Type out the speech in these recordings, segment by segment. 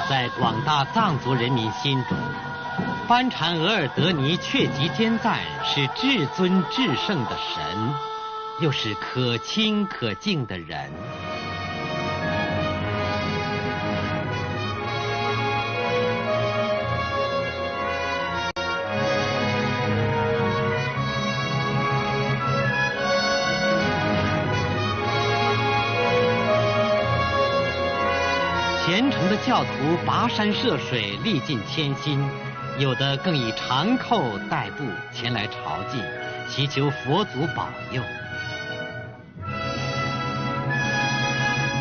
在广大藏族人民心中，班禅额尔德尼确吉坚赞是至尊至圣的神，又是可亲可敬的人。虔诚的教徒跋山涉水，历尽千辛，有的更以长扣代步前来朝觐，祈求佛祖保佑。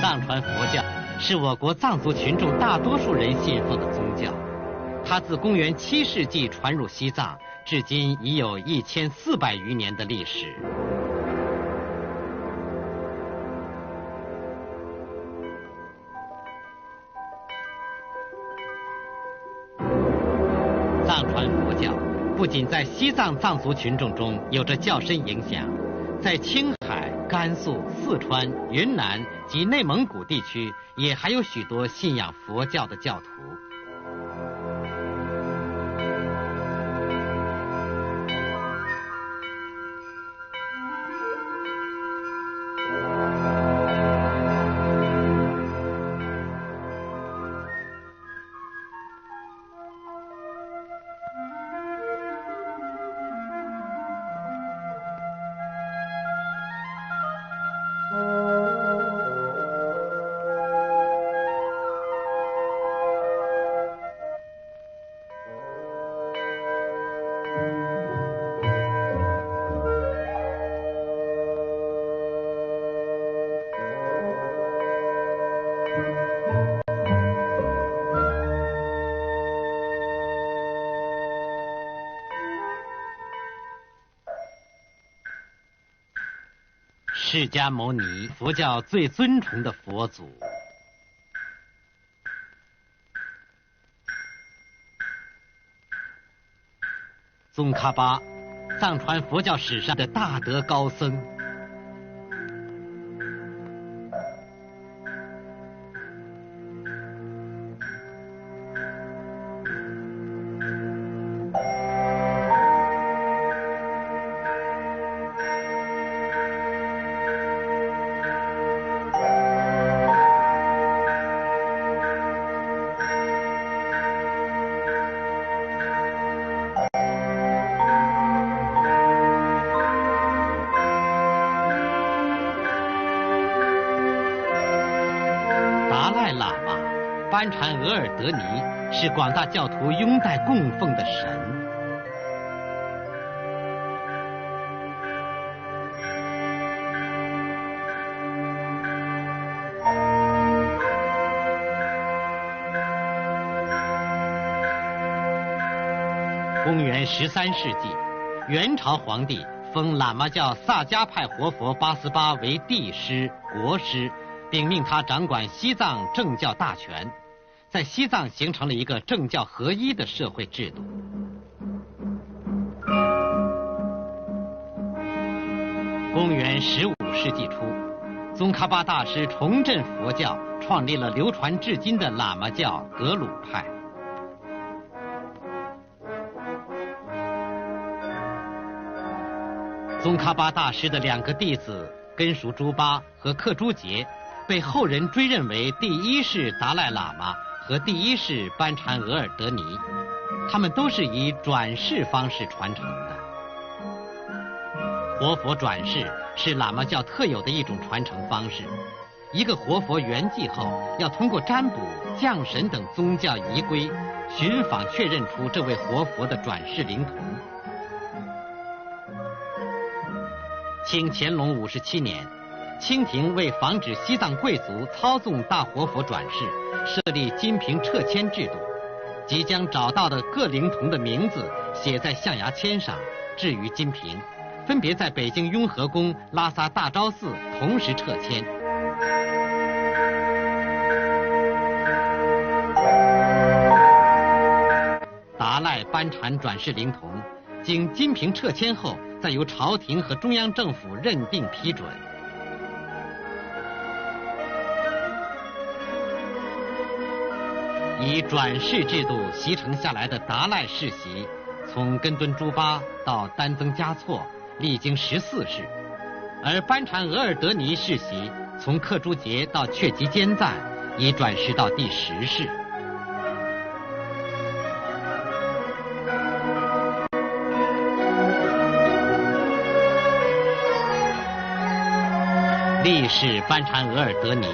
藏传佛教是我国藏族群众大多数人信奉的宗教，它自公元7世纪传入西藏，至今已有1400余年的历史。藏传佛教不仅在西藏藏族群众中有着较深影响，在青海、甘肃、四川、云南及内蒙古地区也还有许多信仰佛教的教徒。释迦牟尼，佛教最尊崇的佛祖。宗喀巴，藏传佛教史上的大德高僧。班禅额尔德尼是广大教徒拥戴供奉的神。公元13世纪，元朝皇帝封喇嘛教萨迦派活佛八思巴为帝师、国师，并命他掌管西藏政教大权。在西藏形成了一个政教合一的社会制度。公元15世纪初，宗喀巴大师重振佛教，创立了流传至今的喇嘛教格鲁派。宗喀巴大师的2个弟子根熟朱巴和克珠杰，被后人追认为第1世达赖喇嘛和第1世班禅额尔德尼，他们都是以转世方式传承的。活佛转世是喇嘛教特有的一种传承方式。一个活佛圆寂后，要通过占卜、降神等宗教仪规，寻访确认出这位活佛的转世灵童。清乾隆57年，清廷为防止西藏贵族操纵大活佛转世，设立金瓶撤签制度，即将找到的各灵童的名字写在象牙签上，置于金瓶，分别在北京雍和宫、拉萨大昭寺同时撤签。达赖班禅转世灵童，经金瓶撤签后，再由朝廷和中央政府认定批准。以转世制度习成下来的达赖世袭，从根敦朱巴到丹增嘉措，历经14世；而班禅额尔德尼世袭，从克珠杰到却吉坚赞，已转世到第10世。历世班禅额尔德尼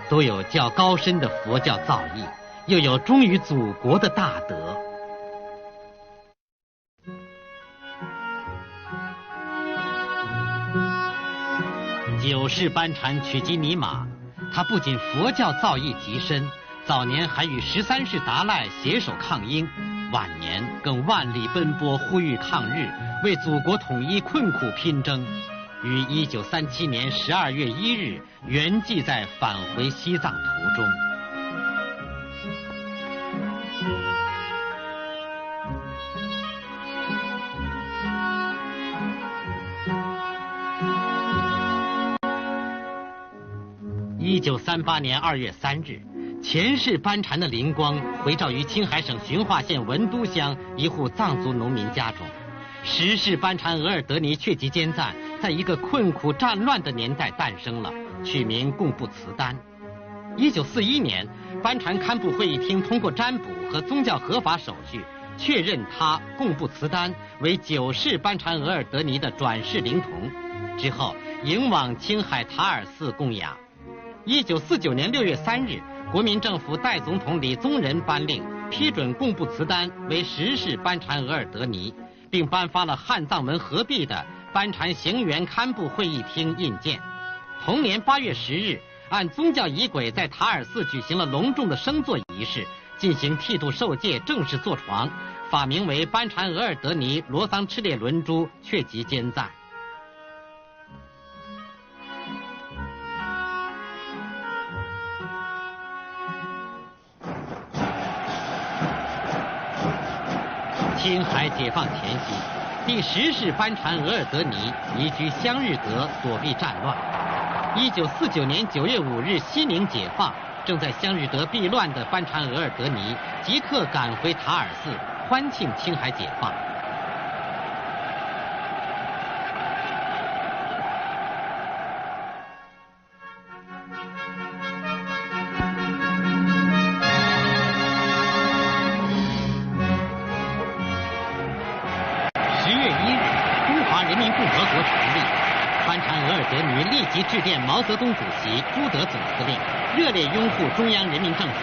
都有较高深的佛教造诣，又有忠于祖国的大德。9世班禅曲吉尼玛，他不仅佛教造诣极深，早年还与13世达赖携手抗英，晚年更万里奔波呼吁抗日，为祖国统一困苦拼争。于1937年12月1日圆寂在返回西藏途中。1938年2月3日，前世班禅的灵光回照于青海省循化县文都乡一户藏族农民家中。10世班禅额尔德尼却吉坚赞在一个困苦战乱的年代诞生了，取名贡布茨丹。1941年，班禅堪布会议厅通过占卜和宗教合法手续，确认他贡布茨丹为9世班禅额尔德尼的转世灵童，之后迎往青海塔尔寺供养。1949年6月3日，国民政府代总统李宗仁颁令批准贡布茨丹为10世班禅额尔德尼，并颁发了汉藏文合璧的班禅行辕堪布会议厅印鉴。同年8月10日，按宗教仪轨在塔尔寺举行了隆重的升座仪式，进行剃度受戒，正式坐床，法名为班禅额尔德尼罗桑赤列伦珠却吉坚赞。青海解放前夕，第10世班禅额尔德尼移居香日德，躲避战乱。1949年9月5日，西宁解放，正在香日德避乱的班禅额尔德尼即刻赶回塔尔寺，欢庆青海解放。班禅额尔德尼立即致电毛泽东主席、朱德总司令，热烈拥护中央人民政府，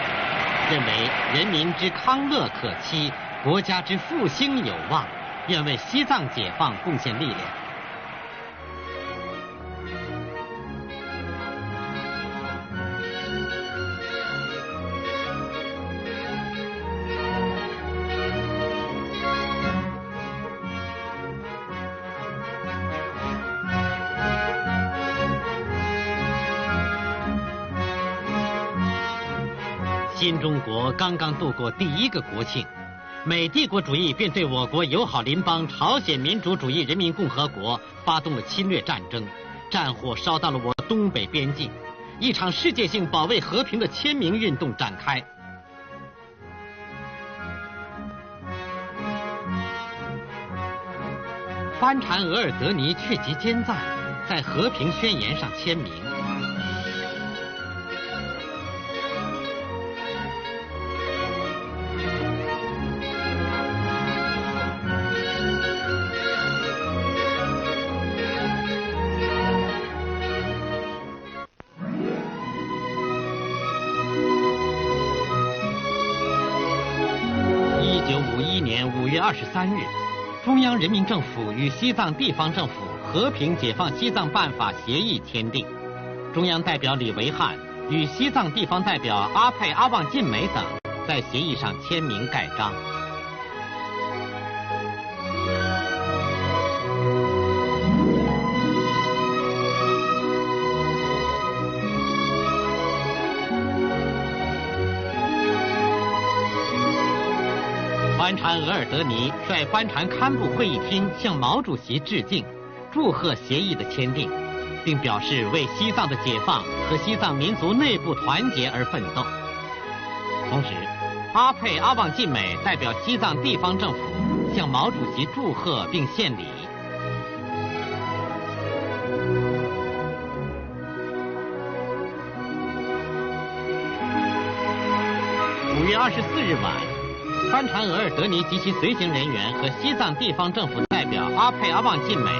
认为人民之康乐可期，国家之复兴有望，愿为西藏解放贡献力量。新中国刚刚度过第1个国庆，美帝国主义便对我国友好邻邦朝鲜民主主义人民共和国发动了侵略战争，战火烧到了我东北边境，一场世界性保卫和平的签名运动展开。班禅额尔德尼却吉坚赞在和平宣言上签名。1951年5月23日，中央人民政府与西藏地方政府和平解放西藏办法协议签订，中央代表李维汉与西藏地方代表阿派阿旺晋美等在协议上签名盖章。班禅额尔德尼率班禅堪布会议厅向毛主席致敬，祝贺协议的签订，并表示为西藏的解放和西藏民族内部团结而奋斗。同时，阿沛阿旺晋美代表西藏地方政府向毛主席祝贺并献礼。5月24日晚，班禅额尔德尼及其随行人员和西藏地方政府代表阿沛阿旺晋美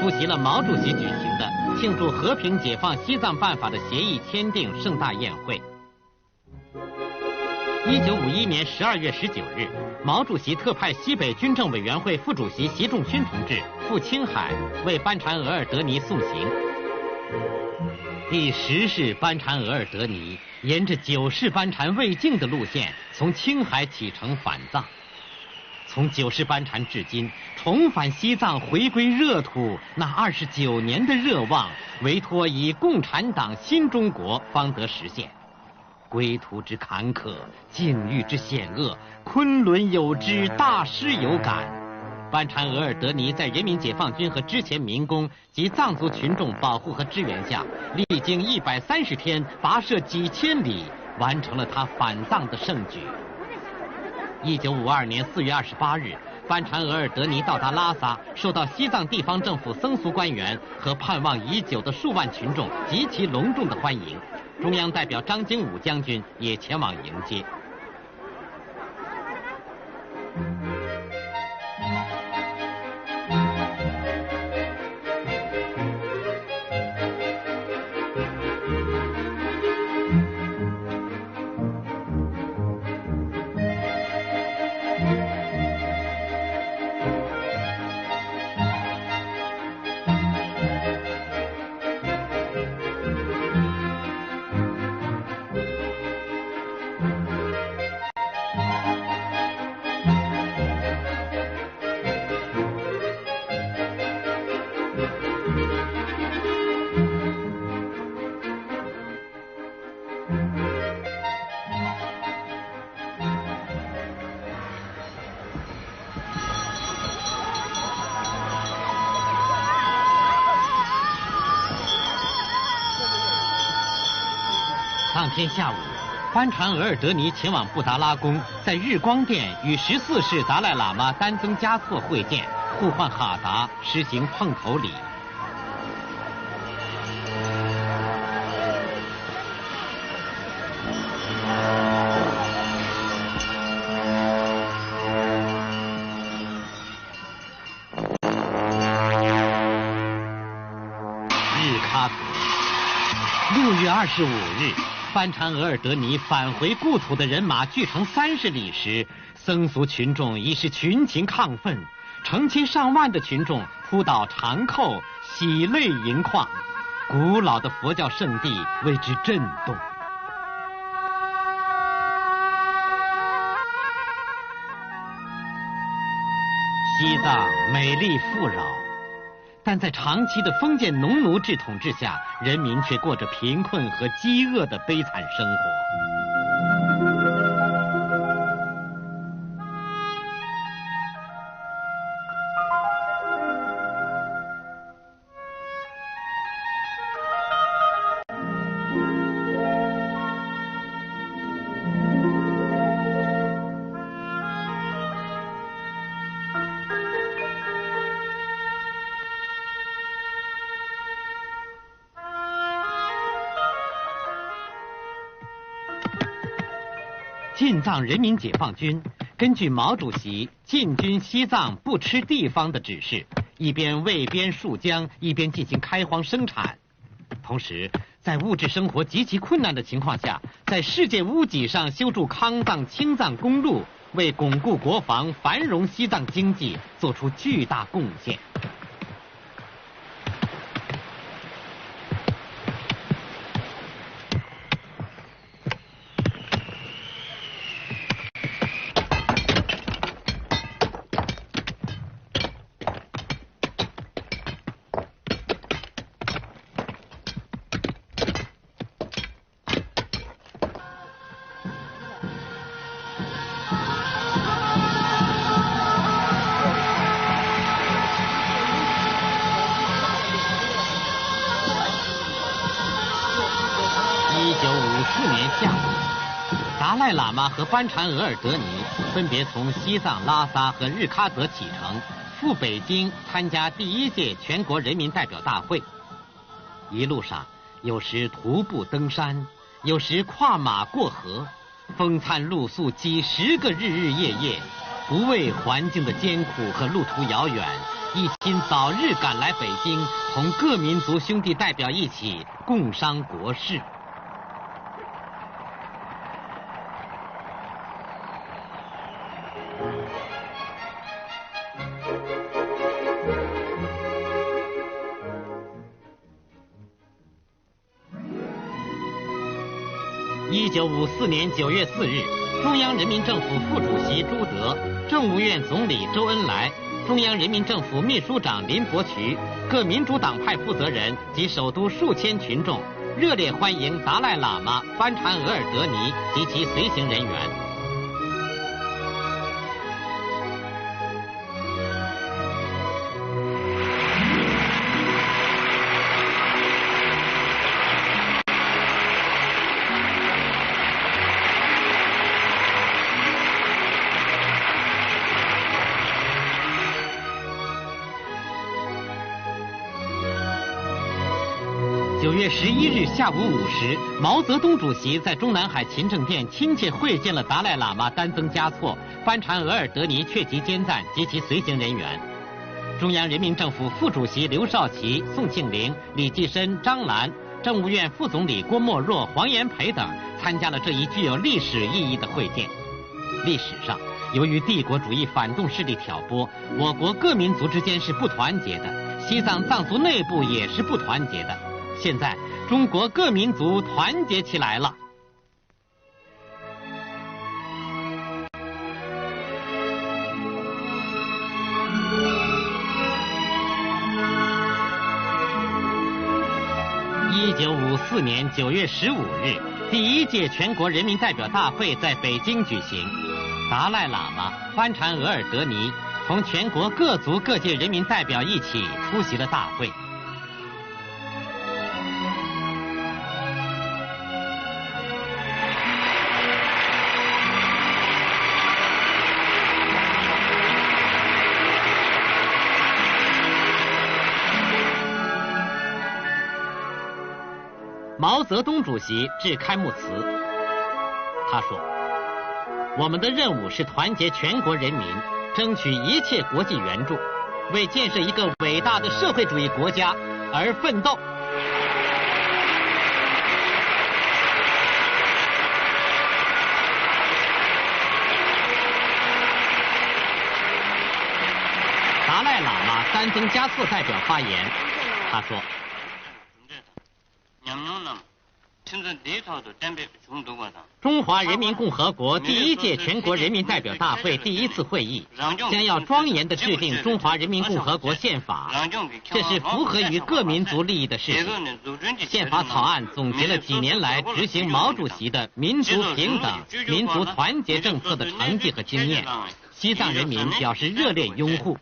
出席了毛主席举行的庆祝和平解放西藏办法的协议签订盛大宴会。1951年12月19日，毛主席特派西北军政委员会副主席习仲勋同志赴青海为班禅额尔德尼送行。第10世班禅额尔德尼沿着9世班禅未竟的路线，从青海启程返藏。从9世班禅至今，重返西藏、回归热土那29年的热望，唯托以共产党新中国方得实现。归途之坎坷，境遇之险恶，昆仑有知，大师有感。班禅额尔德尼在人民解放军和之前民工及藏族群众保护和支援下，历经130天，跋涉几千里，完成了他返藏的盛举。1952年4月28日，班禅额尔德尼到达拉萨，受到西藏地方政府僧俗官员和盼望已久的数万群众极其隆重的欢迎。中央代表张经武将军也前往迎接。当天下午，班禅额尔德尼前往布达拉宫，在日光殿与14世达赖喇嘛丹增嘉措会见，互换哈达，实行碰头礼。日喀则，6月25日。班禅额尔德尼返回故土的人马聚成30里时，僧俗群众已是群情亢奋，成千上万的群众扑倒长叩，喜泪盈眶，古老的佛教圣地为之震动。西藏美丽富饶，但在长期的封建农奴制统治下，人民却过着贫困和饥饿的悲惨生活。晋藏人民解放军根据毛主席进军西藏不吃地方的指示，一边卫边戍疆，一边进行开荒生产。同时，在物质生活极其困难的情况下，在世界屋脊上修筑康藏、青藏公路，为巩固国防、繁荣西藏经济做出巨大贡献。达赖喇嘛和班禅额尔德尼分别从西藏拉萨和日喀则启程，赴北京参加第1届全国人民代表大会。一路上，有时徒步登山，有时跨马过河，风餐露宿几10个日日夜夜，不畏环境的艰苦和路途遥远，一心早日赶来北京，同各民族兄弟代表一起共商国事。1954年9月4日，中央人民政府副主席朱德、政务院总理周恩来、中央人民政府秘书长林伯渠、各民主党派负责人及首都数千群众热烈欢迎达赖喇嘛、班禅额尔德尼及其随行人员。9月11日下午5时，毛泽东主席在中南海勤政殿亲切会见了达赖喇嘛丹增嘉措、班禅额尔德尼确吉坚赞及其随行人员。中央人民政府副主席刘少奇、宋庆龄、李济深、张澜，政务院副总理郭沫若、黄炎培等参加了这一具有历史意义的会见。历史上，由于帝国主义反动势力挑拨，我国各民族之间是不团结的，西藏藏族内部也是不团结的。现在，中国各民族团结起来了。1954年9月15日，第1届全国人民代表大会在北京举行。达赖喇嘛、班禅额尔德尼同全国各族各界人民代表一起出席了大会。毛泽东主席致开幕词，他说：“我们的任务是团结全国人民，争取一切国际援助，为建设一个伟大的社会主义国家而奋斗。”达赖喇嘛丹增嘉措代表发言，他说：“中华人民共和国第1届全国人民代表大会第1次会议将要庄严地制定中华人民共和国宪法，这是符合于各民族利益的事情。宪法草案总结了几年来执行毛主席的民族平等、民族团结政策的成绩和经验，西藏人民表示热烈拥护。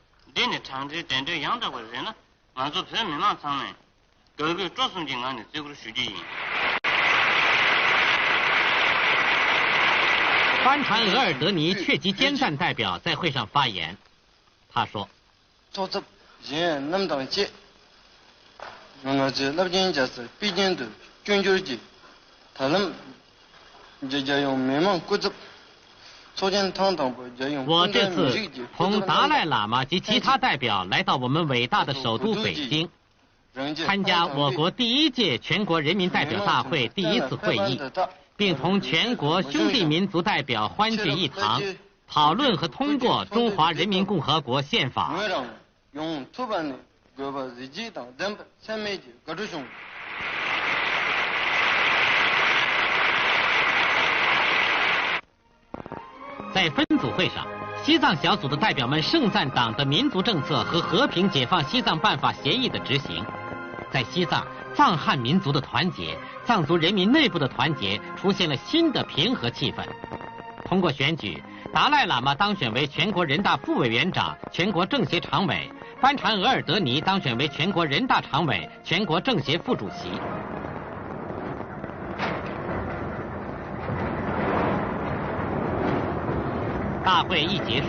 班禅额尔德尼确吉坚赞代表在会上发言，他说：“我这次同达赖喇嘛及其他代表来到我们伟大的首都北京，参加我国第1届全国人民代表大会第1次会议，并同全国兄弟民族代表欢聚一堂，讨论和通过中华人民共和国宪法。”在分组会上，西藏小组的代表们盛赞党的民族政策和和平解放西藏办法协议的执行。在西藏，藏汉民族的团结、藏族人民内部的团结出现了新的平和气氛。通过选举，达赖喇嘛当选为全国人大副委员长、全国政协常委，班禅额尔德尼当选为全国人大常委、全国政协副主席。大会一结束，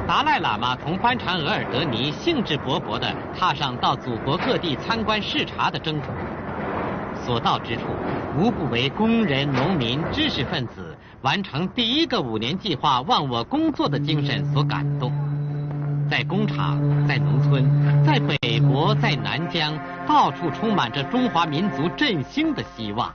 达赖喇嘛同班禅额尔德尼兴致勃勃地踏上到祖国各地参观视察的征途。所到之处，无不为工人、农民、知识分子完成第一个5年计划忘我工作的精神所感动。在工厂，在农村，在北国，在南疆，到处充满着中华民族振兴的希望。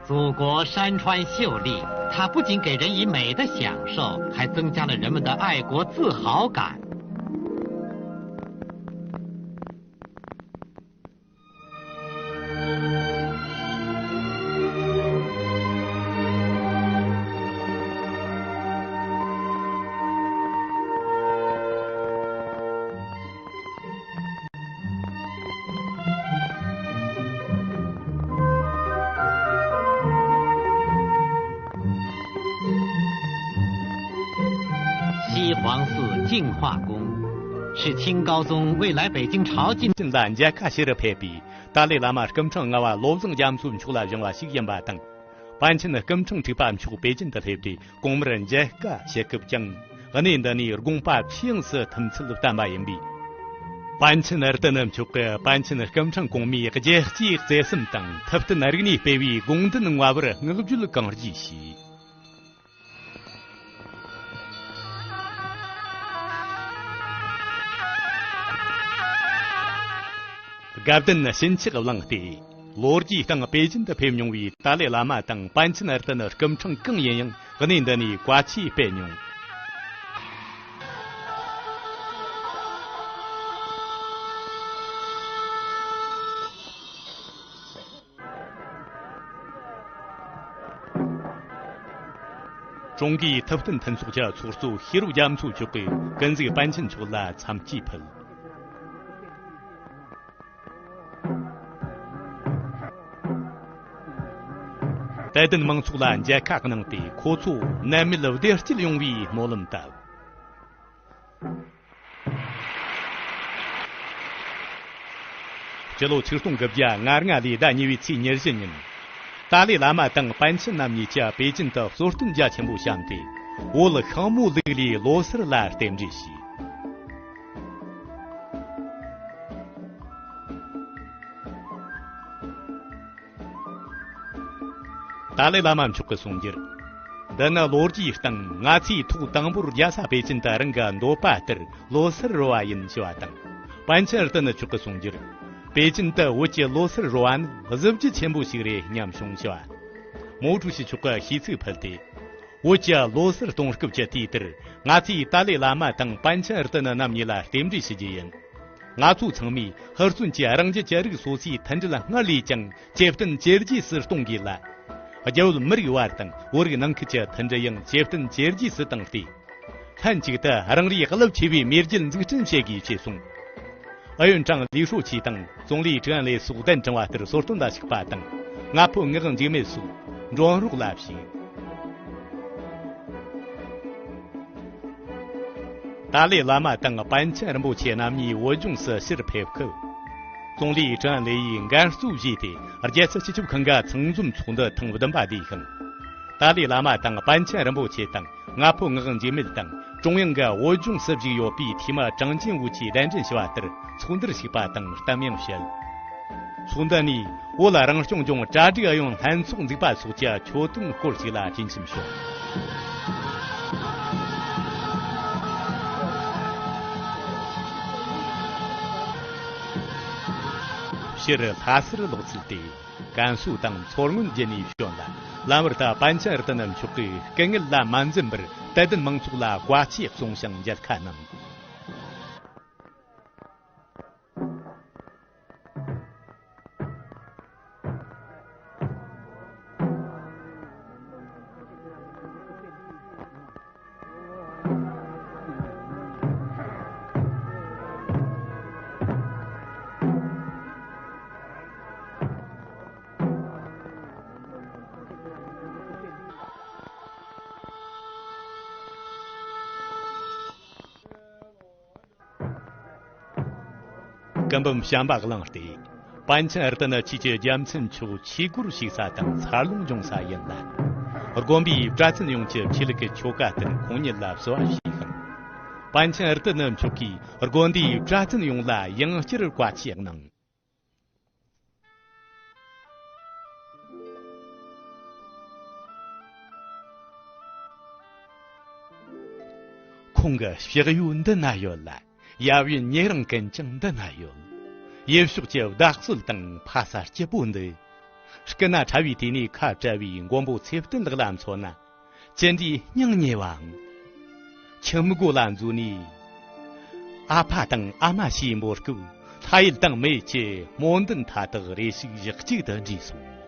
祖国山川秀丽，它不仅给人以美的享受，还增加了人们的爱国自豪感。西黄寺净化宫是清高宗未来北京朝觐兰家卡西的配比，达赖喇嘛更称啊罗宗江苏出来用啊西延巴等，班前的更称这班出北京的配比，工人家卡些个将，而那的你公把平时他们吃了蛋白盐比，班前的的呢就个班前的更称公民个节节在什么等，他的那个你被为公的能话不是，我就了更儿些。Gavden 新起个冷的，罗基当北京的培养为达赖喇嘛等班次那的呢，更成更严严，和您的呢挂起培养。中国特等腾出家出手，黑路江出就会跟这个班次出来参基本。在等忙出来，家看可能的可出南面路的这用为莫能到。这路吃送个家，俺的大年为七年新年，达赖喇嘛等班次那么家北京的所东家全部相对，我了项目里罗斯拉点这些。达赖喇嘛出个送节，但那罗基等俺自土当不如家啥北京的人个多巴德罗斯罗瓦因小等，班次的那出个送节，北京的我接罗斯罗安，我这不全部是个娘兄小，毛主席出个西走拍的，我接罗斯东是个接地的，俺自达赖喇嘛等班次的那么啦，点这些人。俺做层面，和孙家人家家这个所系，谈着了俺里讲，接等接的是东西了。就是没有话等，我这个能去接谈着样，接等接的是当地，看这个的，让你和老前辈面前这个正些给接送。院长李书记等总理这样来苏丹政话的所动的些把等，俺不俺就没苏，软弱拉皮。达赖喇嘛等班前人目前那米我用是写的配合。总理这样来应该注意的，而且这些就看个从中从的同不等把地方。达赖喇嘛等班前人目前等，俺不俺就没等，中央个我用是就要比提嘛张进武器认真些话的，从的些把等当明显。从的呢，我来让兄弟扎这个用汉从这把书家确定过去了进行说。是他是罗斯的，甘肃等草原间的选了，拉尔达班前的能出去，跟个拉满真不是，带着蒙出来挂起松香也看能。Gambam Shamba Glangte, Panchan Artana Chiche Jamson Chu, Chigur Shisatan, Sarlung Jongsa Yenla, or Gombi, Draton Yongche, Chilike Chokatan, Kunya Lab so Ashikam. Panchan Artanam Chuki, or Gondi, Draton Yongla, Yang Chir Quachianang. Kunga, Shirayun the Nayola. Yavin Yerang Kenchang the Nayo. Yevshuchev Dak Sultan Passar Chebunde. Skana Chavitini Kajavi, Gombo Sefton the Lamsona. Jendi Yang Yewang. Chemgulan Zuni. Apatang Amashi Morku. Tail Dang Meche, Monden Tata Racing Yakti the Jisu.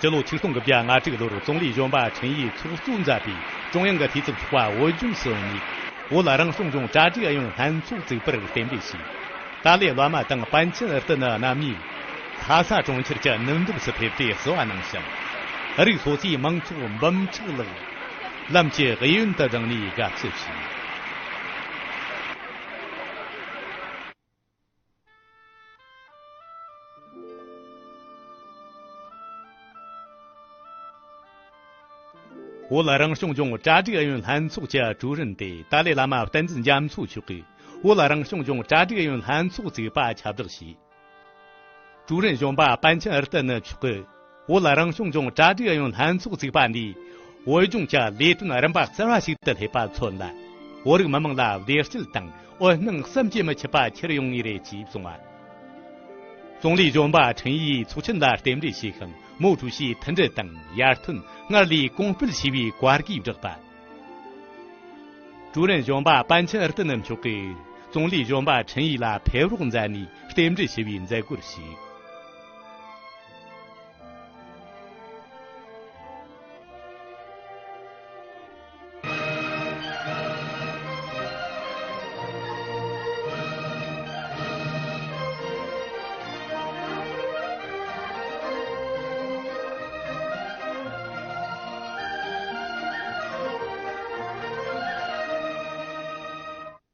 Jelo Qingtong Bia Nga 这个都是总理选拔陈毅出孙在比中央个提出话我军事你我来让宋中扎这个用韩出这不是点比西大列罗马等班前儿的那米他啥中期这能都是配对所能想而且所以忙出忙出了那么些个人的能力个事情我来让兄弟扎这个用韩出家主任的大列拉马单子家出去给我来让兄弟扎这个用韩出这把卡不西主任兄把班前儿的呢去给我来让兄弟扎这个用韩出这把的我中家列住那人把三万西的黑把存来我这个慢慢拉列式等我能三节么去把切了用你的集中啊总理兄把陈毅出成了点的西坑毛主席腾着等亚吞我里公分西为瓜给这吧主任兄把班前儿的能去给总理兄把陈毅拉配合在你点这些人在过西